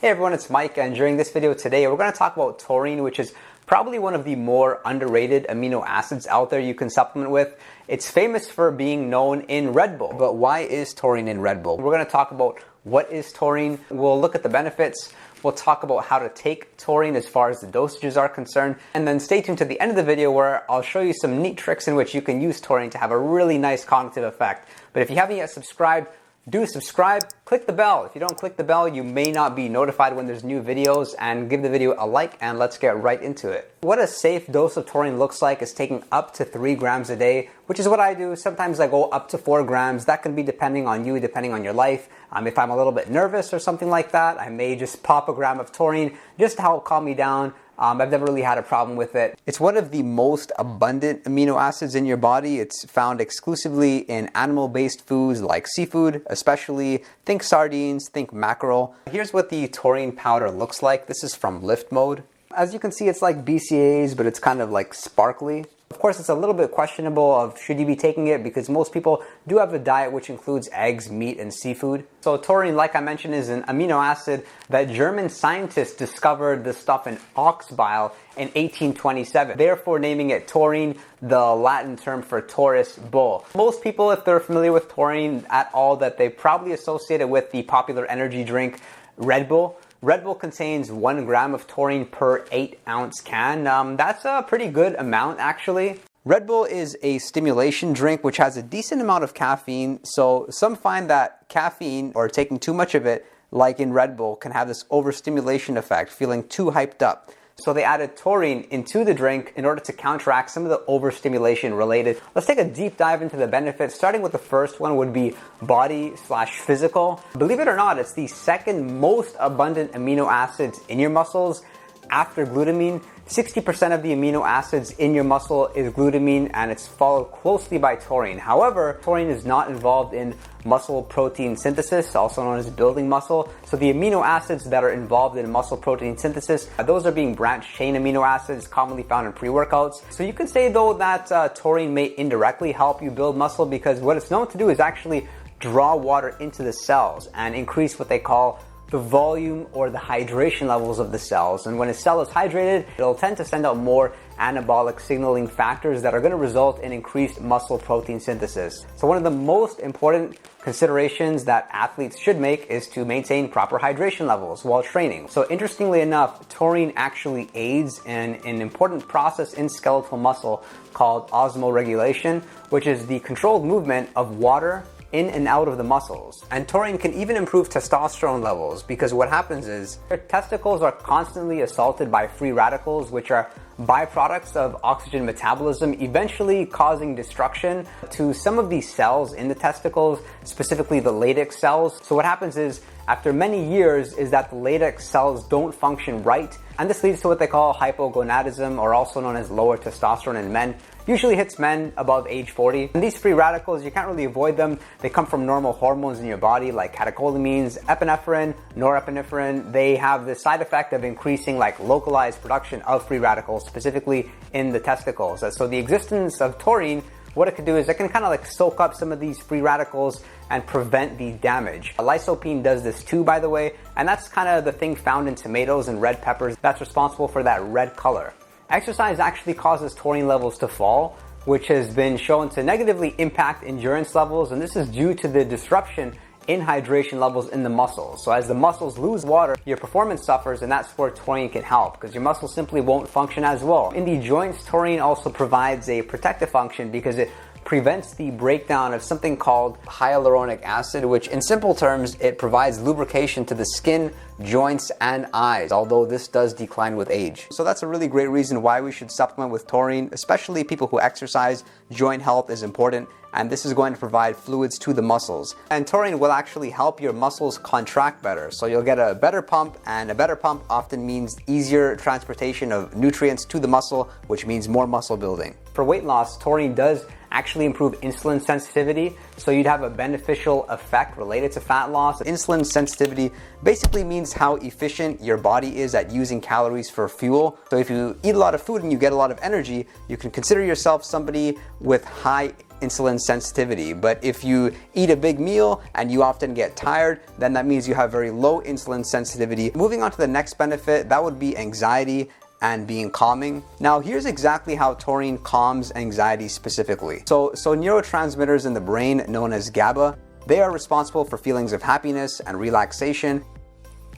Hey everyone, it's Mike, and during this video today we're going to talk about taurine, which is probably one of the more underrated amino acids out there you can supplement with. It's famous for being known in Red Bull, but why is taurine in Red Bull? We're going to talk about what is taurine, we'll look at the benefits, we'll talk about how to take taurine as far as the dosages are concerned, and then stay tuned to the end of the video where I'll show you some neat tricks in which you can use taurine to have a really nice cognitive effect. But if you haven't yet subscribed, do subscribe, click the bell. If you don't click the bell, you may not be notified when there's new videos, and give the video a like, and let's get right into it. What a safe dose of taurine looks like is taking up to 3 grams a day, which is what I do. Sometimes I go up to 4 grams. That can be depending on you, depending on your life. If I'm a little bit nervous or something like that, I may just pop a gram of taurine just to help calm me down. I've never really had a problem with it. It's one of the most abundant amino acids in your body. It's found exclusively in animal-based foods like seafood, especially think sardines, think mackerel. Here's what the taurine powder looks like. This is from Lift Mode. As you can see, it's like BCAAs, but it's kind of like sparkly. Of course, it's a little bit questionable of should you be taking it, because most people do have a diet which includes eggs, meat, and seafood. So taurine, like I mentioned, is an amino acid that German scientists discovered the stuff in ox bile in 1827, therefore naming it taurine, the Latin term for Taurus bull. Most people, if they're familiar with taurine at all, that they probably associate it with the popular energy drink Red Bull. Red Bull contains 1 gram of taurine per 8-ounce can. That's a pretty good amount, actually. Red Bull is a stimulation drink which has a decent amount of caffeine, so some find that caffeine, or taking too much of it, like in Red Bull, can have this overstimulation effect, feeling too hyped up. So they added taurine into the drink in order to counteract some of the overstimulation related. Let's take a deep dive into the benefits, starting with the first one would be body/physical. Believe it or not, it's the second most abundant amino acids in your muscles after glutamine. 60% of the amino acids in your muscle is glutamine, and it's followed closely by taurine. However, taurine is not involved in muscle protein synthesis, also known as building muscle. So the amino acids that are involved in muscle protein synthesis, those are being branched chain amino acids commonly found in pre-workouts. So you could say though that taurine may indirectly help you build muscle, because what it's known to do is actually draw water into the cells and increase what they call the volume or the hydration levels of the cells. And when a cell is hydrated, it'll tend to send out more anabolic signaling factors that are going to result in increased muscle protein synthesis. So one of the most important considerations that athletes should make is to maintain proper hydration levels while training. So interestingly enough, taurine actually aids in an important process in skeletal muscle called osmoregulation, which is the controlled movement of water in and out of the muscles. And taurine can even improve testosterone levels, because what happens is your testicles are constantly assaulted by free radicals, which are byproducts of oxygen metabolism, eventually causing destruction to some of these cells in the testicles, specifically the latex cells. So what happens is, after many years, is that the latex cells don't function right, and this leads to what they call hypogonadism, or also known as lower testosterone in men. Usually hits men above age 40. And these free radicals, you can't really avoid them. They come from normal hormones in your body like catecholamines, epinephrine, norepinephrine. They have the side effect of increasing like localized production of free radicals, specifically in the testicles. So the existence of taurine, what it can do is it can kind of like soak up some of these free radicals and prevent the damage. Lycopene does this too, by the way, and that's kind of the thing found in tomatoes and red peppers that's responsible for that red color. Exercise actually causes taurine levels to fall, which has been shown to negatively impact endurance levels, and this is due to the disruption in hydration levels in the muscles. So as the muscles lose water, your performance suffers, and that's where taurine can help, because your muscles simply won't function as well. In the joints, taurine also provides a protective function because it prevents the breakdown of something called hyaluronic acid, which in simple terms, it provides lubrication to the skin, joints, and eyes, although this does decline with age. So that's a really great reason why we should supplement with taurine, especially people who exercise. Joint health is important, and this is going to provide fluids to the muscles. And taurine will actually help your muscles contract better, so you'll get a better pump, and a better pump often means easier transportation of nutrients to the muscle, which means more muscle building. For weight loss, taurine does actually improve insulin sensitivity, so you'd have a beneficial effect related to fat loss. Insulin sensitivity basically means how efficient your body is at using calories for fuel. So if you eat a lot of food and you get a lot of energy, you can consider yourself somebody with high insulin sensitivity. But if you eat a big meal and you often get tired, then that means you have very low insulin sensitivity. Moving on to the next benefit, that would be anxiety and being calming. Now here's exactly how taurine calms anxiety specifically. So neurotransmitters in the brain known as GABA, they are responsible for feelings of happiness and relaxation.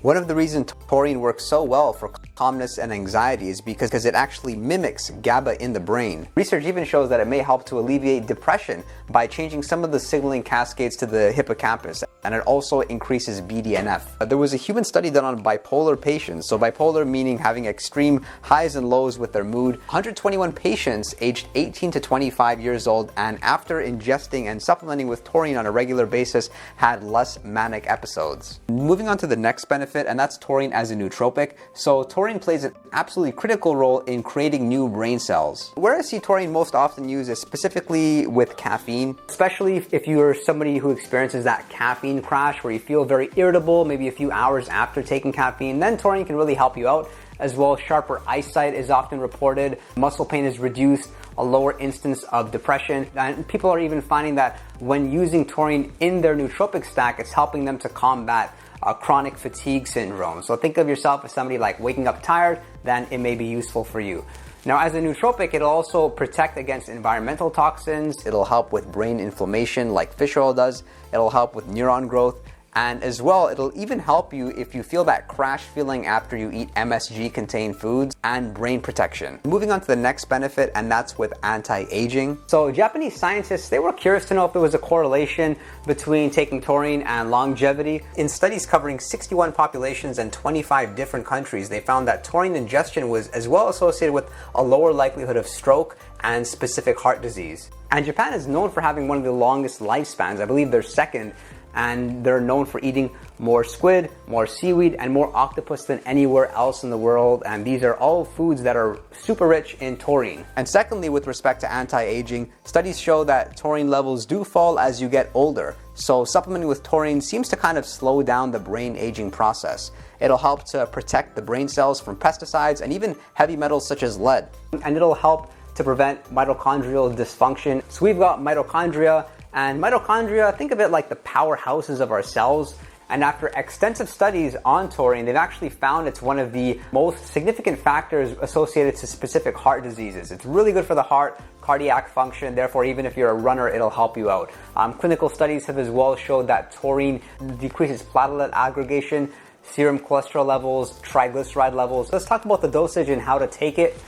One of the reasons taurine works so well for calmness and anxiety is because it actually mimics GABA in the brain. Research even shows that it may help to alleviate depression by changing some of the signaling cascades to the hippocampus, and it also increases BDNF. There was a human study done on bipolar patients, so bipolar meaning having extreme highs and lows with their mood. 121 patients aged 18 to 25 years old, and after ingesting and supplementing with taurine on a regular basis had less manic episodes. Moving on to the next benefit, and that's taurine as a nootropic. So taurine plays an absolutely critical role in creating new brain cells. Where I see taurine most often used is specifically with caffeine, especially if you're somebody who experiences that caffeine crash where you feel very irritable maybe a few hours after taking caffeine. Then taurine can really help you out. As well, sharper eyesight is often reported, muscle pain is reduced, a lower instance of depression, and people are even finding that when using taurine in their nootropic stack, it's helping them to combat chronic fatigue syndrome. So think of yourself as somebody like waking up tired, then it may be useful for you. Now, as a nootropic, it'll also protect against environmental toxins. It'll help with brain inflammation like fish oil does. It'll help with neuron growth. And as well, it'll even help you if you feel that crash feeling after you eat MSG-contained foods, and brain protection. Moving on to the next benefit, and that's with anti-aging. So Japanese scientists, they were curious to know if there was a correlation between taking taurine and longevity. In studies covering 61 populations and 25 different countries, they found that taurine ingestion was as well associated with a lower likelihood of stroke and specific heart disease. And Japan is known for having one of the longest lifespans. I believe they're second, and they're known for eating more squid, more seaweed, and more octopus than anywhere else in the world. And these are all foods that are super rich in taurine. And secondly, with respect to anti-aging, studies show that taurine levels do fall as you get older. So supplementing with taurine seems to kind of slow down the brain aging process. It'll help to protect the brain cells from pesticides and even heavy metals such as lead. And it'll help to prevent mitochondrial dysfunction. So we've got mitochondria, and mitochondria, think of it like the powerhouses of our cells. And after extensive studies on taurine, they've actually found it's one of the most significant factors associated to specific heart diseases. It's really good for the heart, cardiac function, therefore even if you're a runner, it'll help you out. Clinical studies have as well showed that taurine decreases platelet aggregation, serum cholesterol levels, triglyceride levels. Let's talk about the dosage and how to take it.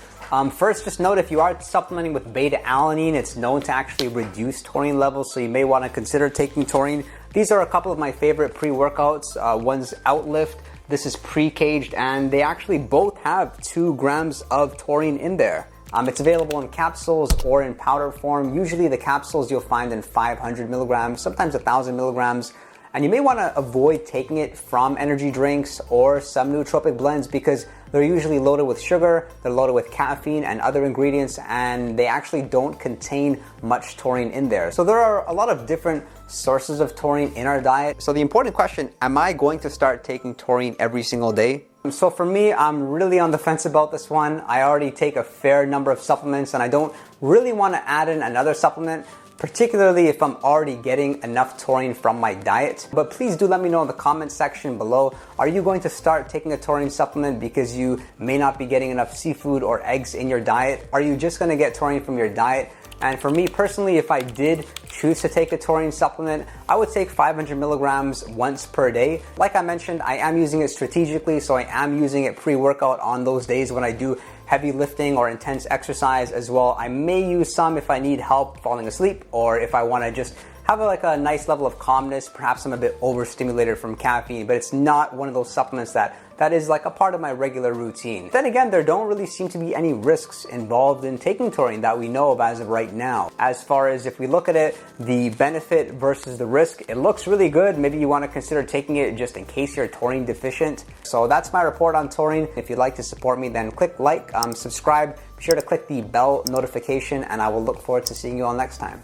First, just note if you are supplementing with beta-alanine, it's known to actually reduce taurine levels, so you may want to consider taking taurine. These are a couple of my favorite pre-workouts. One's Outlift, this is pre-caged, and they actually both have 2 grams of taurine in there. It's available in capsules or in powder form. Usually the capsules you'll find in 500 milligrams, sometimes 1,000 milligrams. And you may want to avoid taking it from energy drinks or some nootropic blends because they're usually loaded with sugar, they're loaded with caffeine and other ingredients, and they actually don't contain much taurine in there. So there are a lot of different sources of taurine in our diet. So the important question, am I going to start taking taurine every single day? So for me, I'm really on the fence about this one. I already take a fair number of supplements and I don't really want to add in another supplement, particularly if I'm already getting enough taurine from my diet. But please do let me know in the comment section below, are you going to start taking a taurine supplement because you may not be getting enough seafood or eggs in your diet? Are you just going to get taurine from your diet? And for me personally, if I did choose to take a taurine supplement, I would take 500 milligrams once per day. Like I mentioned, I am using it strategically, so I am using it pre-workout on those days when I do heavy lifting or intense exercise as well. I may use some if I need help falling asleep or if I want to just have a nice level of calmness. Perhaps I'm a bit overstimulated from caffeine, but it's not one of those supplements that is like a part of my regular routine. Then again, there don't really seem to be any risks involved in taking taurine that we know of as of right now. As far as if we look at it, the benefit versus the risk, it looks really good. Maybe you want to consider taking it just in case you're taurine deficient. So that's my report on taurine. If you'd like to support me, then click like, subscribe, be sure to click the bell notification, and I will look forward to seeing you all next time.